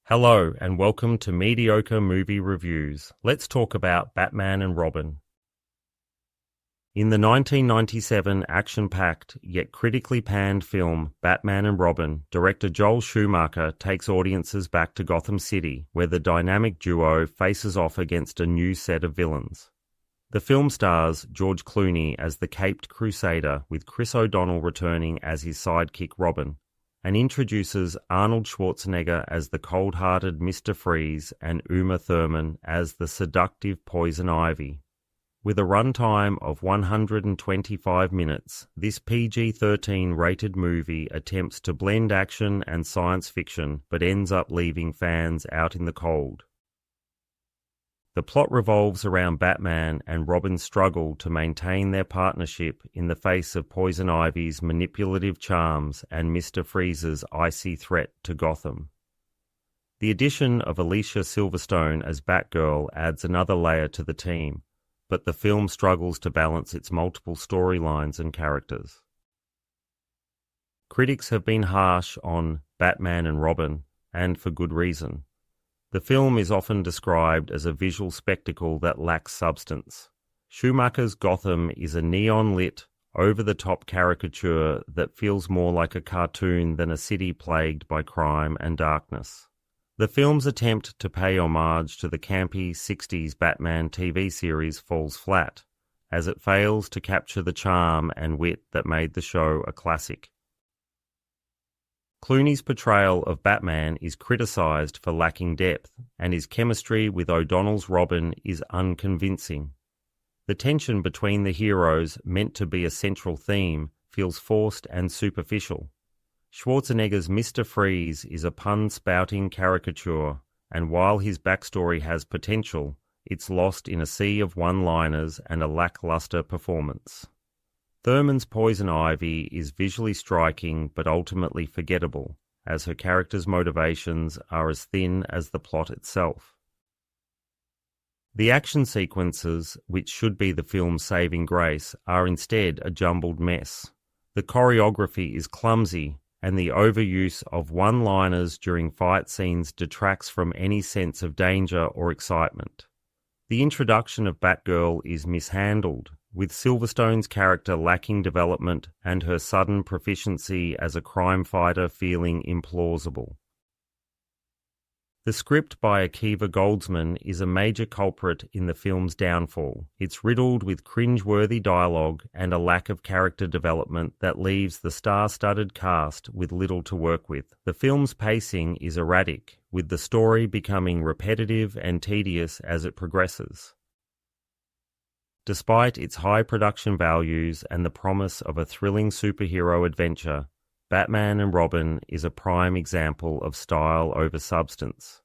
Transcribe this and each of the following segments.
Hello and welcome to Mediocre Movie Reviews. Let's talk about Batman and Robin. In the 1997 action-packed yet critically panned film Batman and Robin, director Joel Schumacher takes audiences back to Gotham City, where the dynamic duo faces off against a new set of villains. The film stars George Clooney as the Caped Crusader, with Chris O'Donnell returning as his sidekick Robin, and introduces Arnold Schwarzenegger as the cold-hearted Mr. Freeze and Uma Thurman as the seductive Poison Ivy. With a runtime of 125 minutes, this PG-13 rated movie attempts to blend action and science fiction, but ends up leaving fans out in the cold. The plot revolves around Batman and Robin's struggle to maintain their partnership in the face of Poison Ivy's manipulative charms and Mr. Freeze's icy threat to Gotham. The addition of Alicia Silverstone as Batgirl adds another layer to the team, but the film struggles to balance its multiple storylines and characters. Critics have been harsh on Batman and Robin, and for good reason. The film is often described as a visual spectacle that lacks substance. Schumacher's Gotham is a neon-lit, over-the-top caricature that feels more like a cartoon than a city plagued by crime and darkness. The film's attempt to pay homage to the campy 60s Batman TV series falls flat, as it fails to capture the charm and wit that made the show a classic. Clooney's portrayal of Batman is criticised for lacking depth, and his chemistry with O'Donnell's Robin is unconvincing. The tension between the heroes, meant to be a central theme, feels forced and superficial. Schwarzenegger's Mr. Freeze is a pun-spouting caricature, and while his backstory has potential, it's lost in a sea of one-liners and a lackluster performance. Thurman's Poison Ivy is visually striking but ultimately forgettable, as her character's motivations are as thin as the plot itself. The action sequences, which should be the film's saving grace, are instead a jumbled mess. The choreography is clumsy, and the overuse of one-liners during fight scenes detracts from any sense of danger or excitement. The introduction of Batgirl is mishandled, with Silverstone's character lacking development and her sudden proficiency as a crime fighter feeling implausible. The script by Akiva Goldsman is a major culprit in the film's downfall. It's riddled with cringe-worthy dialogue and a lack of character development that leaves the star-studded cast with little to work with. The film's pacing is erratic, with the story becoming repetitive and tedious as it progresses. Despite its high production values and the promise of a thrilling superhero adventure, Batman and Robin is a prime example of style over substance.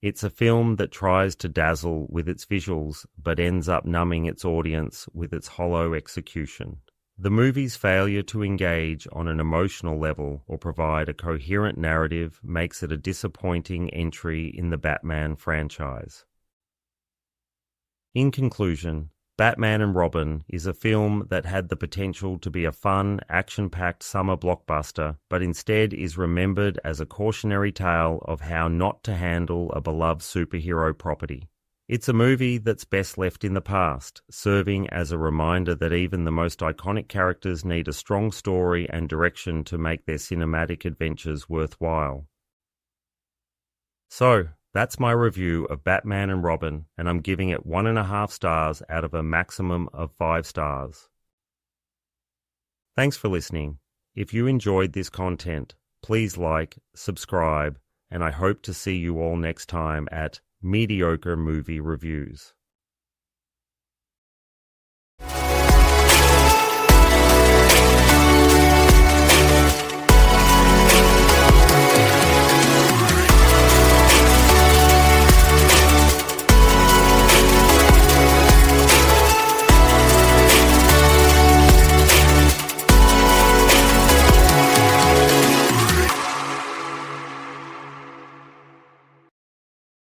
It's a film that tries to dazzle with its visuals, but ends up numbing its audience with its hollow execution. The movie's failure to engage on an emotional level or provide a coherent narrative makes it a disappointing entry in the Batman franchise. In conclusion, Batman and Robin is a film that had the potential to be a fun, action-packed summer blockbuster, but instead is remembered as a cautionary tale of how not to handle a beloved superhero property. It's a movie that's best left in the past, serving as a reminder that even the most iconic characters need a strong story and direction to make their cinematic adventures worthwhile. So, that's my review of Batman and Robin, and I'm giving it 1.5 stars out of a maximum of 5 stars. Thanks for listening. If you enjoyed this content, please like, subscribe, and I hope to see you all next time at Mediocre Movie Reviews.